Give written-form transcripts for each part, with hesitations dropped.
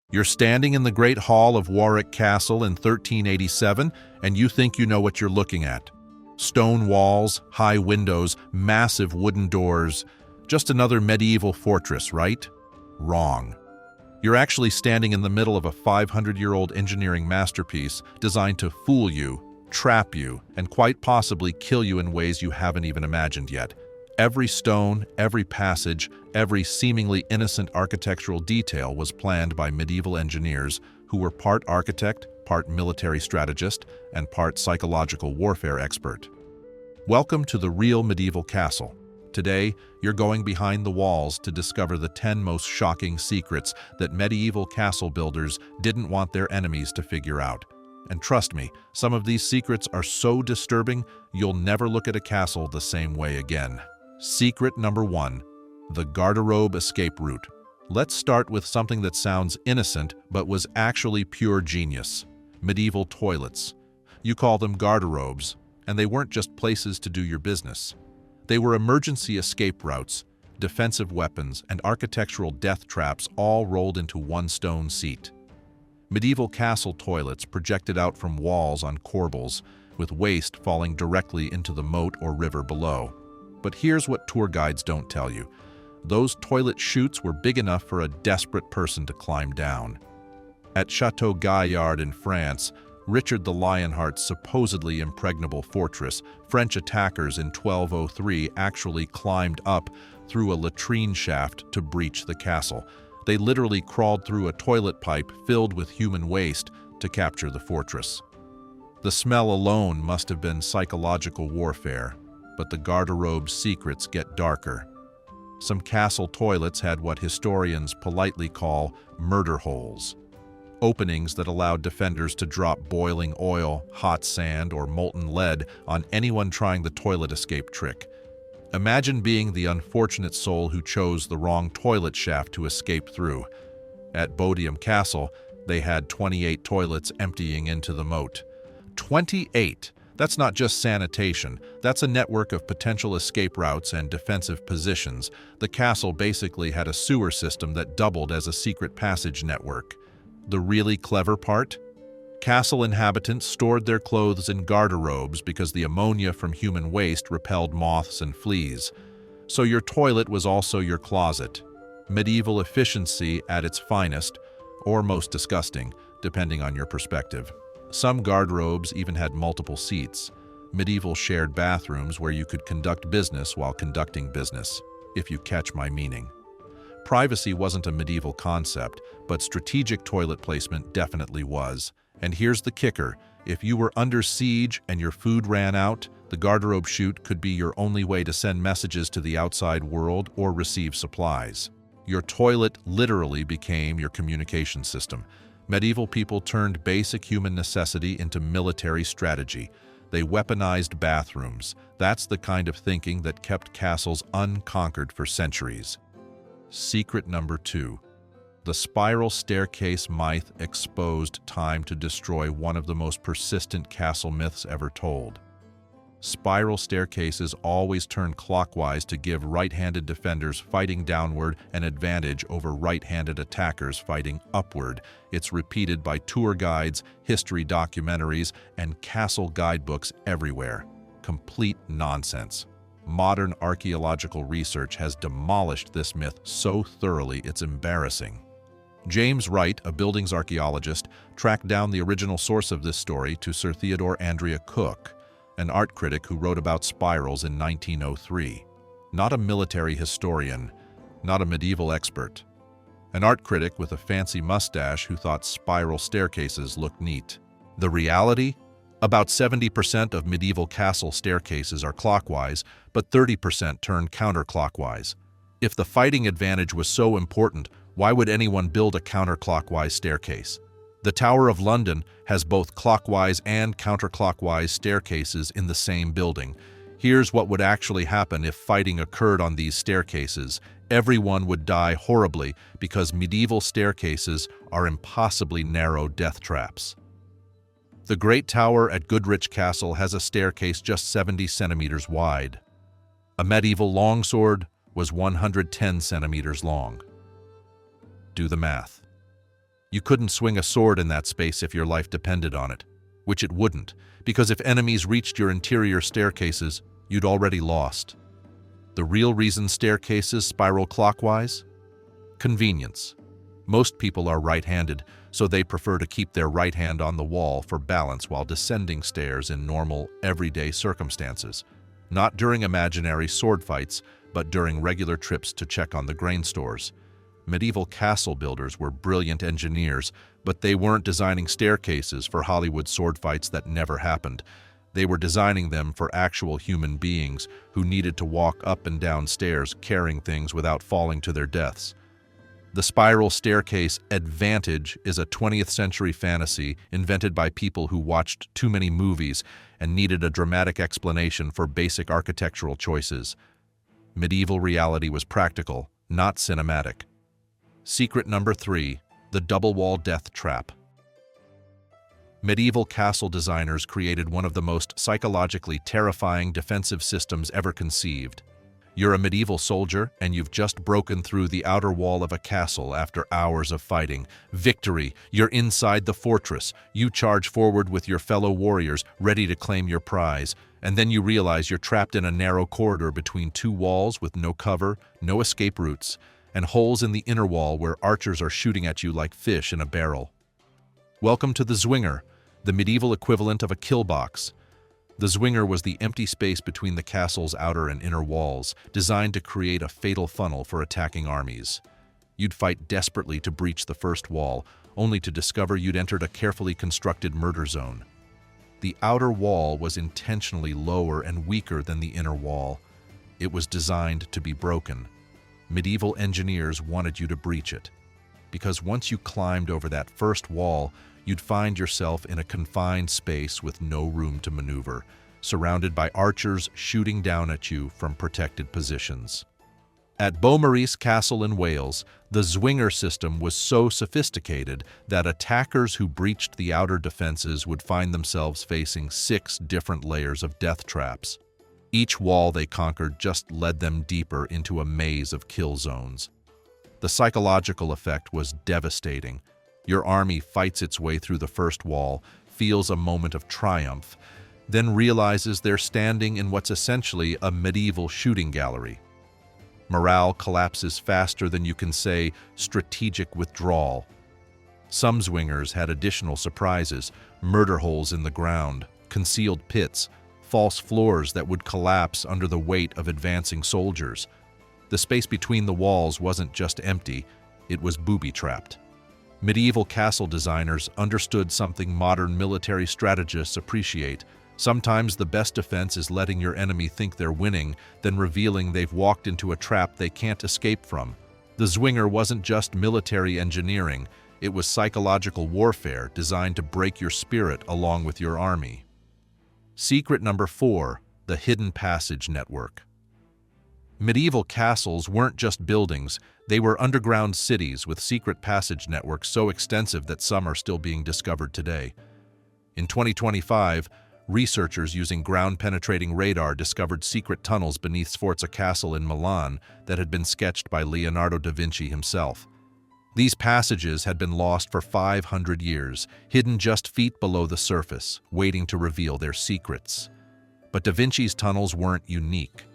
You're standing in the Great Hall of Warwick Castle in 1387, and you think you know what you're looking at. Stone walls, high windows, massive wooden doors. Just another medieval fortress, right? Wrong. You're actually standing in the middle of a 500-year-old engineering masterpiece designed to fool you, trap you, and quite possibly kill you in ways you haven't even imagined yet. Every stone, every passage, every seemingly innocent architectural detail was planned by medieval engineers who were part architect, part military strategist, and part psychological warfare expert. Welcome to the real medieval castle. Today, you're going behind the walls to discover the 10 most shocking secrets that medieval castle builders didn't want their enemies to figure out. And trust me, some of these secrets are so disturbing, you'll never look at a castle the same way again. Secret number 1, the garderobe escape route. Let's start with something that sounds innocent but was actually pure genius. Medieval toilets. You call them garderobes, and they weren't just places to do your business. They were emergency escape routes, defensive weapons, and architectural death traps all rolled into one stone seat. Medieval castle toilets projected out from walls on corbels, with waste falling directly into the moat or river below. But here's what tour guides don't tell you. Those toilet chutes were big enough for a desperate person to climb down. At Chateau Gaillard in France, Richard the Lionheart's supposedly impregnable fortress, French attackers in 1203 actually climbed up through a latrine shaft to breach the castle. They literally crawled through a toilet pipe filled with human waste to capture the fortress. The smell alone must have been psychological warfare, but the garderobe's secrets get darker. Some castle toilets had what historians politely call murder holes, openings that allowed defenders to drop boiling oil, hot sand, or molten lead on anyone trying the toilet escape trick. Imagine being the unfortunate soul who chose the wrong toilet shaft to escape through. At Bodiam Castle, they had 28 toilets emptying into the moat. 28! That's not just sanitation, that's a network of potential escape routes and defensive positions. The castle basically had a sewer system that doubled as a secret passage network. The really clever part? Castle inhabitants stored their clothes in garderobes because the ammonia from human waste repelled moths and fleas. So your toilet was also your closet. Medieval efficiency at its finest, or most disgusting, depending on your perspective. Some garderobes even had multiple seats, medieval shared bathrooms where you could conduct business while conducting business, if you catch my meaning. Privacy wasn't a medieval concept, but strategic toilet placement definitely was. And here's the kicker, if you were under siege and your food ran out, the garderobe chute could be your only way to send messages to the outside world or receive supplies. Your toilet literally became your communication system. Medieval people turned basic human necessity into military strategy. They weaponized bathrooms. That's the kind of thinking that kept castles unconquered for centuries. Secret number 2. The spiral staircase myth exposed time to destroy one of the most persistent castle myths ever told. Spiral staircases always turn clockwise to give right-handed defenders fighting downward an advantage over right-handed attackers fighting upward. It's repeated by tour guides, history documentaries, and castle guidebooks everywhere. Complete nonsense. Modern archaeological research has demolished this myth so thoroughly it's embarrassing. James Wright, a buildings archaeologist, tracked down the original source of this story to Sir Theodore Andrea Cook, an art critic who wrote about spirals in 1903. Not a military historian, not a medieval expert. An art critic with a fancy mustache who thought spiral staircases looked neat. The reality? About 70% of medieval castle staircases are clockwise, but 30% turn counterclockwise. If the fighting advantage was so important, why would anyone build a counterclockwise staircase? The Tower of London has both clockwise and counterclockwise staircases in the same building. Here's what would actually happen if fighting occurred on these staircases. Everyone would die horribly because medieval staircases are impossibly narrow death traps. The Great Tower at Goodrich Castle has a staircase just 70 centimeters wide. A medieval longsword was 110 centimeters long. Do the math. You couldn't swing a sword in that space if your life depended on it, which it wouldn't, because if enemies reached your interior staircases, you'd already lost. The real reason staircases spiral clockwise? Convenience. Most people are right-handed, so they prefer to keep their right hand on the wall for balance while descending stairs in normal, everyday circumstances. Not during imaginary sword fights, but during regular trips to check on the grain stores. Medieval castle builders were brilliant engineers, but they weren't designing staircases for Hollywood sword fights that never happened. They were designing them for actual human beings who needed to walk up and down stairs carrying things without falling to their deaths. The spiral staircase advantage is a 20th century fantasy invented by people who watched too many movies and needed a dramatic explanation for basic architectural choices. Medieval reality was practical, not cinematic. Secret number 3, the double-wall death trap. Medieval castle designers created one of the most psychologically terrifying defensive systems ever conceived. You're a medieval soldier, and you've just broken through the outer wall of a castle after hours of fighting. Victory! You're inside the fortress. You charge forward with your fellow warriors, ready to claim your prize. And then you realize you're trapped in a narrow corridor between two walls with no cover, no escape routes, and holes in the inner wall where archers are shooting at you like fish in a barrel. Welcome to the Zwinger, the medieval equivalent of a kill box. The Zwinger was the empty space between the castle's outer and inner walls, designed to create a fatal funnel for attacking armies. You'd fight desperately to breach the first wall, only to discover you'd entered a carefully constructed murder zone. The outer wall was intentionally lower and weaker than the inner wall. It was designed to be broken. Medieval engineers wanted you to breach it, because once you climbed over that first wall, you'd find yourself in a confined space with no room to maneuver, surrounded by archers shooting down at you from protected positions. At Beaumaris Castle in Wales, the Zwinger system was so sophisticated that attackers who breached the outer defenses would find themselves facing 6 different layers of death traps. Each wall they conquered just led them deeper into a maze of kill zones. The psychological effect was devastating. Your army fights its way through the first wall, feels a moment of triumph, then realizes they're standing in what's essentially a medieval shooting gallery. Morale collapses faster than you can say strategic withdrawal. Some Zwingers had additional surprises: murder holes in the ground, concealed pits, false floors that would collapse under the weight of advancing soldiers. The space between the walls wasn't just empty, it was booby-trapped. Medieval castle designers understood something modern military strategists appreciate. Sometimes the best defense is letting your enemy think they're winning, then revealing they've walked into a trap they can't escape from. The Zwinger wasn't just military engineering, it was psychological warfare designed to break your spirit along with your army. Secret number 4, the hidden passage network. Medieval castles weren't just buildings, they were underground cities with secret passage networks so extensive that some are still being discovered today. In 2025, researchers using ground-penetrating radar discovered secret tunnels beneath Sforza Castle in Milan that had been sketched by Leonardo da Vinci himself. These passages had been lost for 500 years, hidden just feet below the surface, waiting to reveal their secrets. But da Vinci's tunnels weren't unique.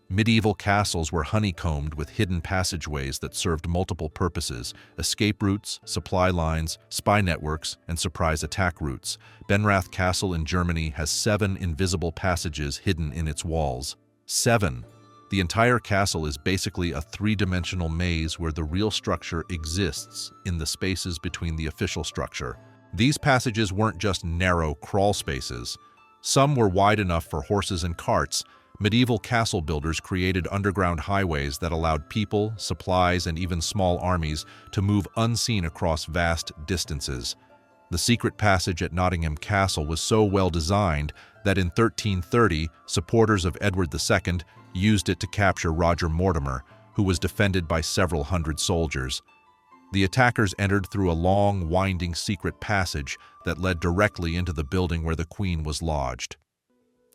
Medieval castles were honeycombed with hidden passageways that served multiple purposes: escape routes, supply lines, spy networks, and surprise attack routes. Benrath Castle in Germany has 7 invisible passages hidden in its walls. 7! The entire castle is basically a 3-dimensional maze where the real structure exists in the spaces between the official structure. These passages weren't just narrow crawl spaces. Some were wide enough for horses and carts. Medieval castle builders created underground highways that allowed people, supplies, and even small armies to move unseen across vast distances. The secret passage at Nottingham Castle was so well designed that in 1330, supporters of Edward II used it to capture Roger Mortimer, who was defended by several hundred soldiers. The attackers entered through a long, winding secret passage that led directly into the building where the Queen was lodged.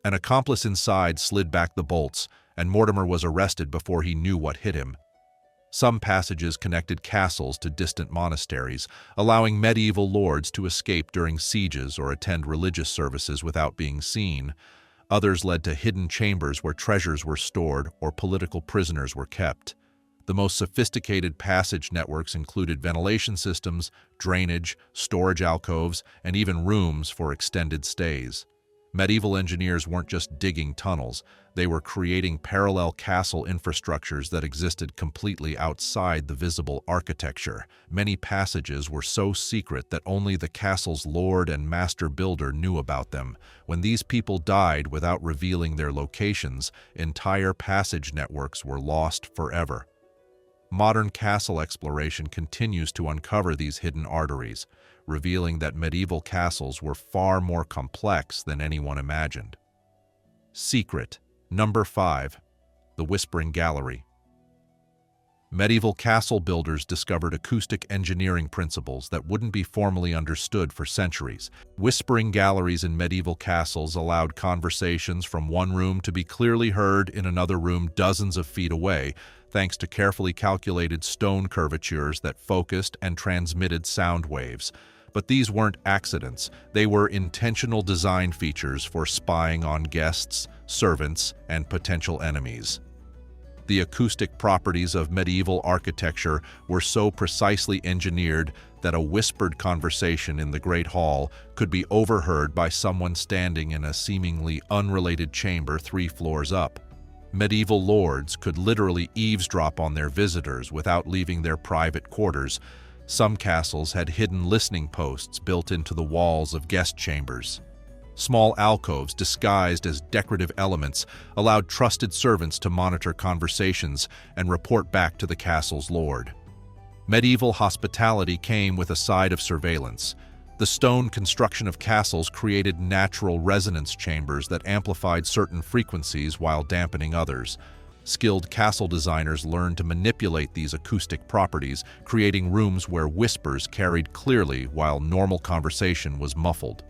An accomplice inside slid back the bolts, and Mortimer was arrested before he knew what hit him. Some passages connected castles to distant monasteries, allowing medieval lords to escape during sieges or attend religious services without being seen. Others led to hidden chambers where treasures were stored or political prisoners were kept. The most sophisticated passage networks included ventilation systems, drainage, storage alcoves, and even rooms for extended stays. Medieval engineers weren't just digging tunnels, they were creating parallel castle infrastructures that existed completely outside the visible architecture. Many passages were so secret that only the castle's lord and master builder knew about them. When these people died without revealing their locations, entire passage networks were lost forever. Modern castle exploration continues to uncover these hidden arteries, revealing that medieval castles were far more complex than anyone imagined. Secret. Number 5. The Whispering Gallery. Medieval castle builders discovered acoustic engineering principles that wouldn't be formally understood for centuries. Whispering galleries in medieval castles allowed conversations from one room to be clearly heard in another room dozens of feet away, thanks to carefully calculated stone curvatures that focused and transmitted sound waves. But these weren't accidents. They were intentional design features for spying on guests, servants, and potential enemies. The acoustic properties of medieval architecture were so precisely engineered that a whispered conversation in the Great Hall could be overheard by someone standing in a seemingly unrelated chamber 3 floors up. Medieval lords could literally eavesdrop on their visitors without leaving their private quarters. Some castles had hidden listening posts built into the walls of guest chambers. Small alcoves disguised as decorative elements allowed trusted servants to monitor conversations and report back to the castle's lord. Medieval hospitality came with a side of surveillance. The stone construction of castles created natural resonance chambers that amplified certain frequencies while dampening others. Skilled castle designers learned to manipulate these acoustic properties, creating rooms where whispers carried clearly while normal conversation was muffled.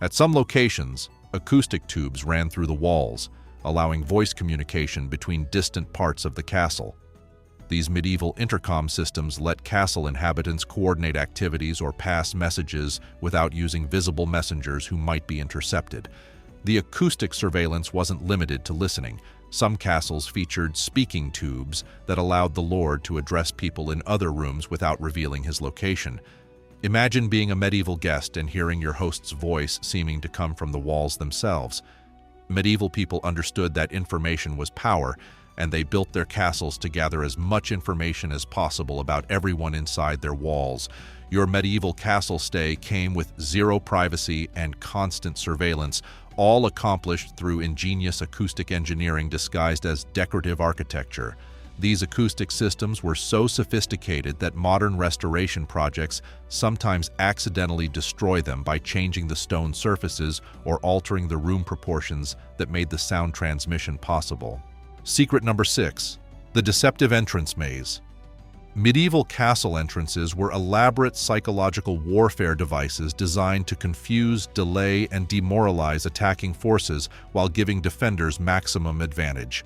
At some locations, acoustic tubes ran through the walls, allowing voice communication between distant parts of the castle. These medieval intercom systems let castle inhabitants coordinate activities or pass messages without using visible messengers who might be intercepted. The acoustic surveillance wasn't limited to listening. Some castles featured speaking tubes that allowed the lord to address people in other rooms without revealing his location. Imagine being a medieval guest and hearing your host's voice seeming to come from the walls themselves. Medieval people understood that information was power, and they built their castles to gather as much information as possible about everyone inside their walls. Your medieval castle stay came with zero privacy and constant surveillance, all accomplished through ingenious acoustic engineering disguised as decorative architecture. These acoustic systems were so sophisticated that modern restoration projects sometimes accidentally destroy them by changing the stone surfaces or altering the room proportions that made the sound transmission possible. Secret number 6. The Deceptive Entrance Maze. Medieval castle entrances were elaborate psychological warfare devices designed to confuse, delay, and demoralize attacking forces while giving defenders maximum advantage.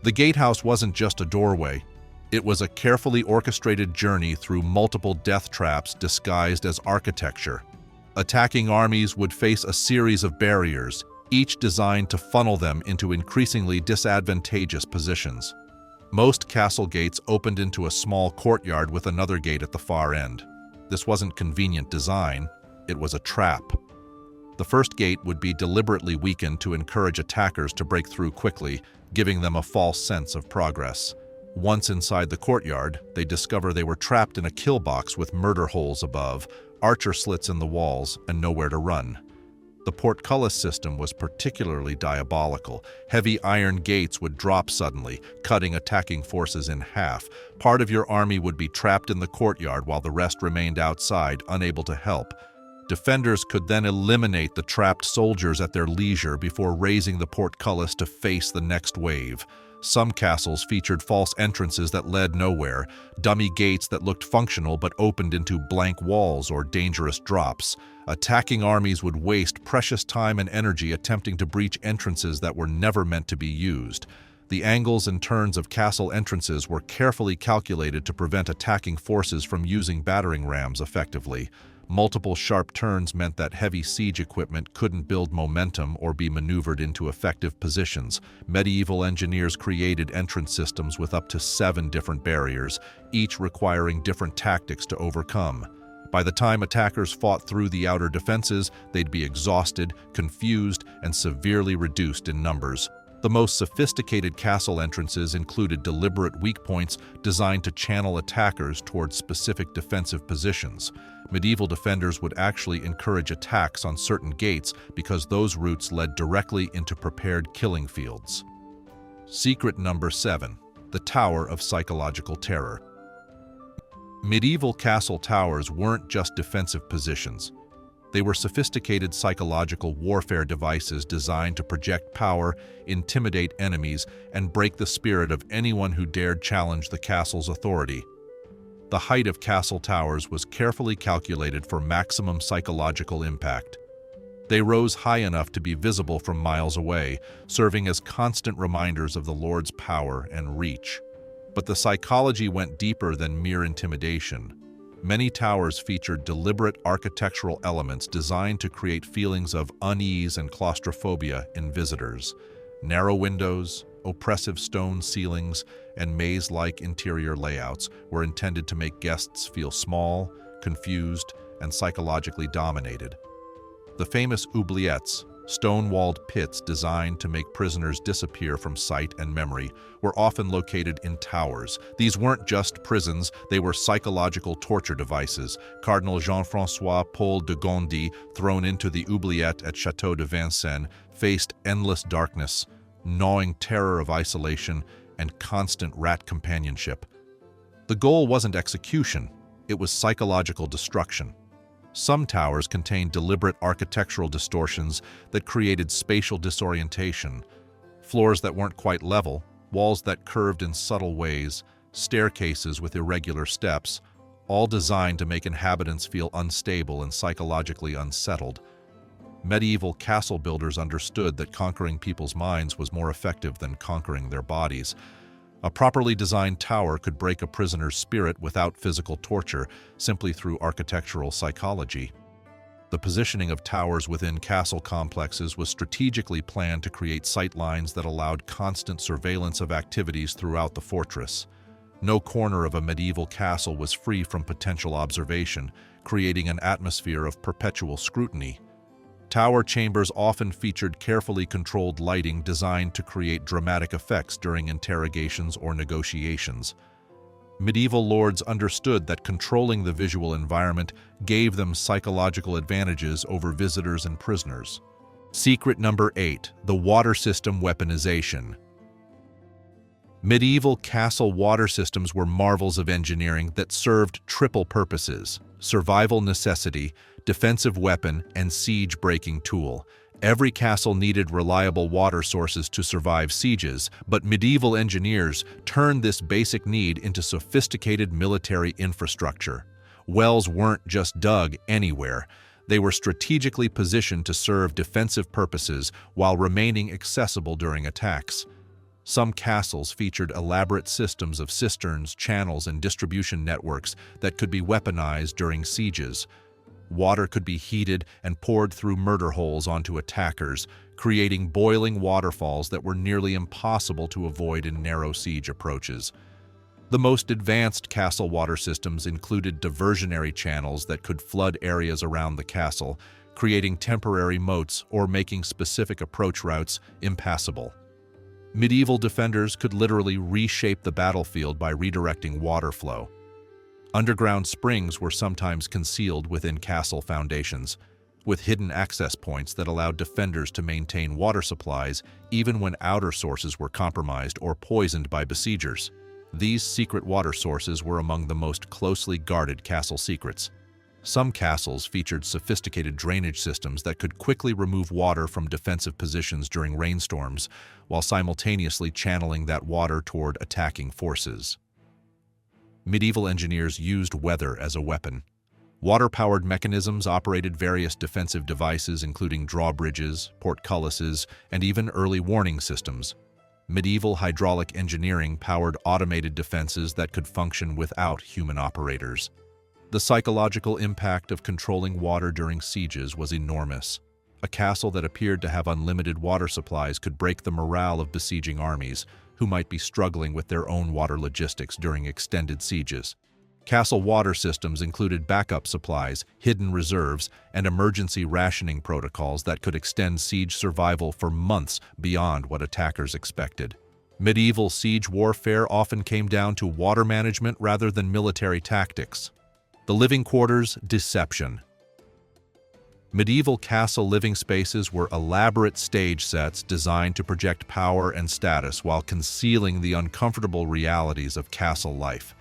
The gatehouse wasn't just a doorway. It was a carefully orchestrated journey through multiple death traps disguised as architecture. Attacking armies would face a series of barriers, each designed to funnel them into increasingly disadvantageous positions. Most castle gates opened into a small courtyard with another gate at the far end. This wasn't convenient design, it was a trap. The first gate would be deliberately weakened to encourage attackers to break through quickly, giving them a false sense of progress. Once inside the courtyard, they discover they were trapped in a kill box with murder holes above, archer slits in the walls, and nowhere to run. The portcullis system was particularly diabolical. Heavy iron gates would drop suddenly, cutting attacking forces in half. Part of your army would be trapped in the courtyard while the rest remained outside, unable to help. Defenders could then eliminate the trapped soldiers at their leisure before raising the portcullis to face the next wave. Some castles featured false entrances that led nowhere, dummy gates that looked functional but opened into blank walls or dangerous drops. Attacking armies would waste precious time and energy attempting to breach entrances that were never meant to be used. The angles and turns of castle entrances were carefully calculated to prevent attacking forces from using battering rams effectively. Multiple sharp turns meant that heavy siege equipment couldn't build momentum or be maneuvered into effective positions. Medieval engineers created entrance systems with up to 7 different barriers, each requiring different tactics to overcome. By the time attackers fought through the outer defenses, they'd be exhausted, confused, and severely reduced in numbers. The most sophisticated castle entrances included deliberate weak points designed to channel attackers towards specific defensive positions. Medieval defenders would actually encourage attacks on certain gates because those routes led directly into prepared killing fields. Secret number 7. The Tower of Psychological Terror. Medieval castle towers weren't just defensive positions. They were sophisticated psychological warfare devices designed to project power, intimidate enemies, and break the spirit of anyone who dared challenge the castle's authority. The height of castle towers was carefully calculated for maximum psychological impact. They rose high enough to be visible from miles away, serving as constant reminders of the Lord's power and reach. But the psychology went deeper than mere intimidation. Many towers featured deliberate architectural elements designed to create feelings of unease and claustrophobia in visitors. Narrow windows, oppressive stone ceilings, and maze-like interior layouts were intended to make guests feel small, confused, and psychologically dominated. The famous oubliettes, stone-walled pits designed to make prisoners disappear from sight and memory, were often located in towers. These weren't just prisons, they were psychological torture devices. Cardinal Jean-François Paul de Gondi, thrown into the oubliette at Château de Vincennes, faced endless darkness, gnawing terror of isolation, and constant rat companionship. The goal wasn't execution, it was psychological destruction. Some towers contained deliberate architectural distortions that created spatial disorientation. Floors that weren't quite level, walls that curved in subtle ways, staircases with irregular steps, all designed to make inhabitants feel unstable and psychologically unsettled. Medieval castle builders understood that conquering people's minds was more effective than conquering their bodies. A properly designed tower could break a prisoner's spirit without physical torture, simply through architectural psychology. The positioning of towers within castle complexes was strategically planned to create sightlines that allowed constant surveillance of activities throughout the fortress. No corner of a medieval castle was free from potential observation, creating an atmosphere of perpetual scrutiny. Tower chambers often featured carefully controlled lighting designed to create dramatic effects during interrogations or negotiations. Medieval lords understood that controlling the visual environment gave them psychological advantages over visitors and prisoners. Secret number 8. The water system weaponization. Medieval castle water systems were marvels of engineering that served triple purposes: survival necessity, defensive weapon, and siege-breaking tool. Every castle needed reliable water sources to survive sieges, but medieval engineers turned this basic need into sophisticated military infrastructure. Wells weren't just dug anywhere. They were strategically positioned to serve defensive purposes while remaining accessible during attacks. Some castles featured elaborate systems of cisterns, channels, and distribution networks that could be weaponized during sieges. Water could be heated and poured through murder holes onto attackers, creating boiling waterfalls that were nearly impossible to avoid in narrow siege approaches. The most advanced castle water systems included diversionary channels that could flood areas around the castle, creating temporary moats or making specific approach routes impassable. Medieval defenders could literally reshape the battlefield by redirecting water flow. Underground springs were sometimes concealed within castle foundations, with hidden access points that allowed defenders to maintain water supplies even when outer sources were compromised or poisoned by besiegers. These secret water sources were among the most closely guarded castle secrets. Some castles featured sophisticated drainage systems that could quickly remove water from defensive positions during rainstorms, while simultaneously channeling that water toward attacking forces. Medieval engineers used weather as a weapon. Water-powered mechanisms operated various defensive devices including drawbridges, portcullises, and even early warning systems. Medieval hydraulic engineering powered automated defenses that could function without human operators. The psychological impact of controlling water during sieges was enormous. A castle that appeared to have unlimited water supplies could break the morale of besieging armies, who might be struggling with their own water logistics during extended sieges. Castle water systems included backup supplies, hidden reserves, and emergency rationing protocols that could extend siege survival for months beyond what attackers expected. Medieval siege warfare often came down to water management rather than military tactics. The living quarters, deception. Medieval castle living spaces were elaborate stage sets designed to project power and status while concealing the uncomfortable realities of castle life.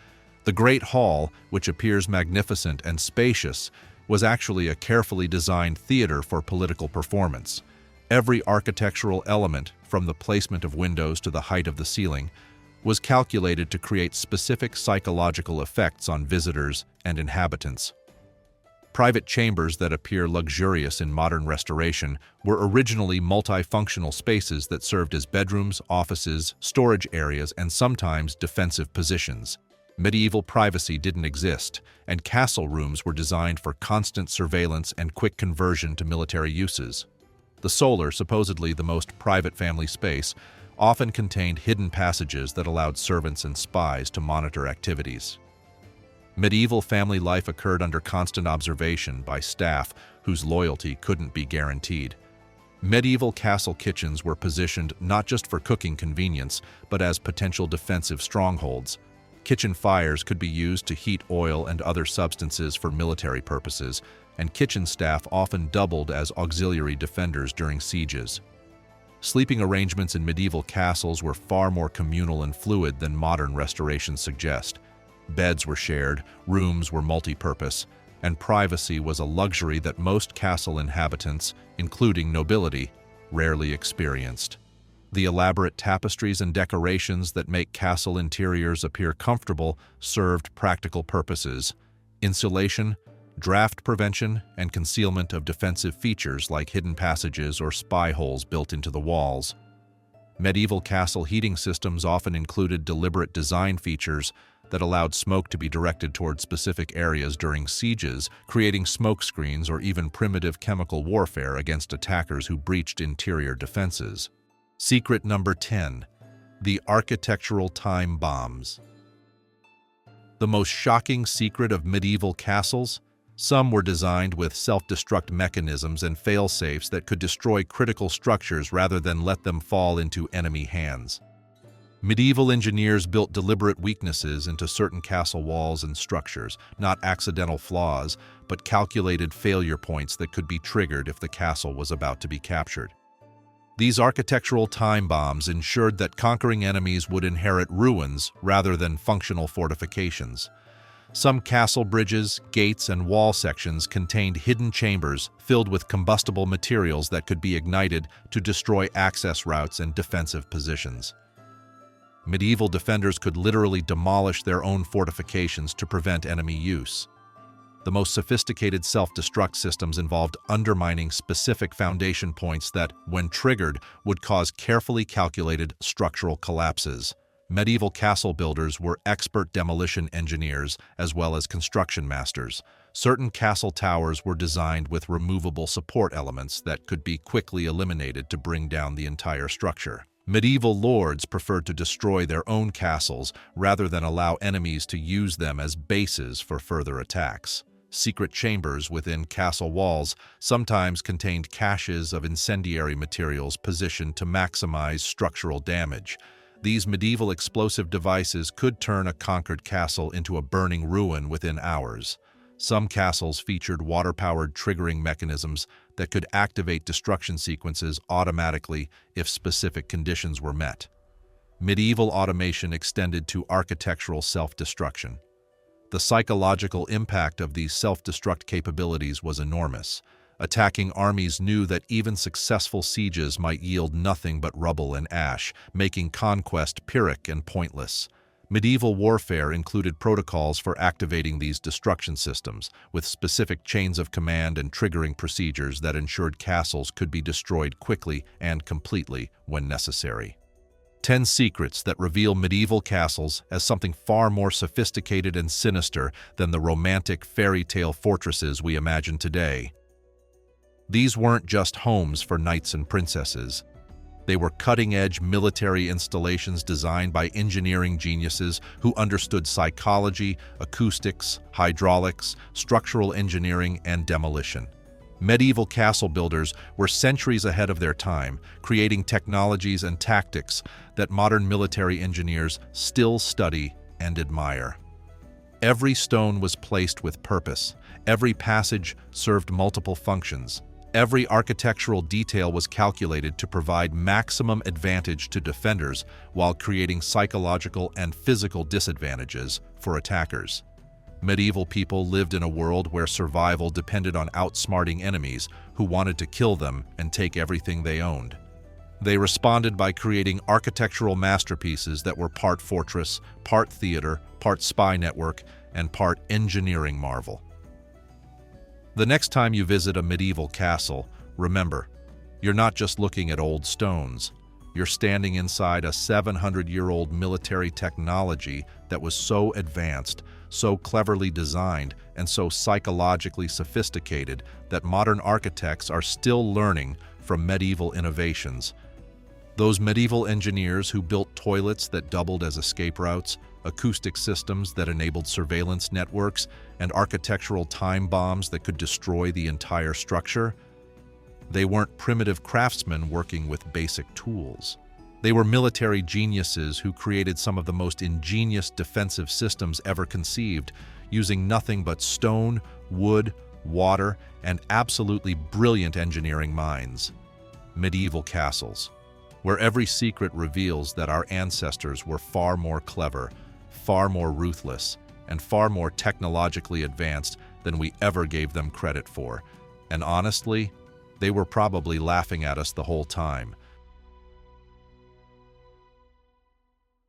The Great Hall, which appears magnificent and spacious, was actually a carefully designed theater for political performance. Every architectural element, from the placement of windows to the height of the ceiling, was calculated to create specific psychological effects on visitors and inhabitants. Private chambers that appear luxurious in modern restoration were originally multifunctional spaces that served as bedrooms, offices, storage areas, and sometimes defensive positions. Medieval privacy didn't exist, and castle rooms were designed for constant surveillance and quick conversion to military uses. The solar, supposedly the most private family space, often contained hidden passages that allowed servants and spies to monitor activities. Medieval family life occurred under constant observation by staff whose loyalty couldn't be guaranteed. Medieval castle kitchens were positioned not just for cooking convenience, but as potential defensive strongholds. Kitchen fires could be used to heat oil and other substances for military purposes, and kitchen staff often doubled as auxiliary defenders during sieges. Sleeping arrangements in medieval castles were far more communal and fluid than modern restorations suggest. Beds were shared, rooms were multi-purpose, and privacy was a luxury that most castle inhabitants, including nobility, rarely experienced. The elaborate tapestries and decorations that make castle interiors appear comfortable served practical purposes: insulation, draft prevention, and concealment of defensive features like hidden passages or spy holes built into the walls. Medieval castle heating systems often included deliberate design features that allowed smoke to be directed toward specific areas during sieges, creating smoke screens or even primitive chemical warfare against attackers who breached interior defenses. Secret number 10. The architectural time bombs. The most shocking secret of medieval castles? Some were designed with self-destruct mechanisms and fail-safes that could destroy critical structures rather than let them fall into enemy hands. Medieval engineers built deliberate weaknesses into certain castle walls and structures, not accidental flaws, but calculated failure points that could be triggered if the castle was about to be captured. These architectural time bombs ensured that conquering enemies would inherit ruins rather than functional fortifications. Some castle bridges, gates, and wall sections contained hidden chambers filled with combustible materials that could be ignited to destroy access routes and defensive positions. Medieval defenders could literally demolish their own fortifications to prevent enemy use. The most sophisticated self-destruct systems involved undermining specific foundation points that, when triggered, would cause carefully calculated structural collapses. Medieval castle builders were expert demolition engineers as well as construction masters. Certain castle towers were designed with removable support elements that could be quickly eliminated to bring down the entire structure. Medieval lords preferred to destroy their own castles rather than allow enemies to use them as bases for further attacks. Secret chambers within castle walls sometimes contained caches of incendiary materials positioned to maximize structural damage. These medieval explosive devices could turn a conquered castle into a burning ruin within hours. Some castles featured water-powered triggering mechanisms that could activate destruction sequences automatically if specific conditions were met. Medieval automation extended to architectural self-destruction. The psychological impact of these self-destruct capabilities was enormous. Attacking armies knew that even successful sieges might yield nothing but rubble and ash, making conquest pyrrhic and pointless. Medieval warfare included protocols for activating these destruction systems, with specific chains of command and triggering procedures that ensured castles could be destroyed quickly and completely when necessary. 10 secrets that reveal medieval castles as something far more sophisticated and sinister than the romantic fairy tale fortresses we imagine today. These weren't just homes for knights and princesses. They were cutting-edge military installations designed by engineering geniuses who understood psychology, acoustics, hydraulics, structural engineering, and demolition. Medieval castle builders were centuries ahead of their time, creating technologies and tactics that modern military engineers still study and admire. Every stone was placed with purpose. Every passage served multiple functions. Every architectural detail was calculated to provide maximum advantage to defenders while creating psychological and physical disadvantages for attackers. Medieval people lived in a world where survival depended on outsmarting enemies who wanted to kill them and take everything they owned. They responded by creating architectural masterpieces that were part fortress, part theater, part spy network, and part engineering marvel. The next time you visit a medieval castle, remember, you're not just looking at old stones. You're standing inside a 700-year-old military technology that was so advanced, so cleverly designed, and so psychologically sophisticated that modern architects are still learning from medieval innovations. Those medieval engineers who built toilets that doubled as escape routes, acoustic systems that enabled surveillance networks, and architectural time bombs that could destroy the entire structure, they weren't primitive craftsmen working with basic tools. They were military geniuses who created some of the most ingenious defensive systems ever conceived, using nothing but stone, wood, water, and absolutely brilliant engineering minds. Medieval castles, where every secret reveals that our ancestors were far more clever, far more ruthless, and far more technologically advanced than we ever gave them credit for. And honestly, they were probably laughing at us the whole time,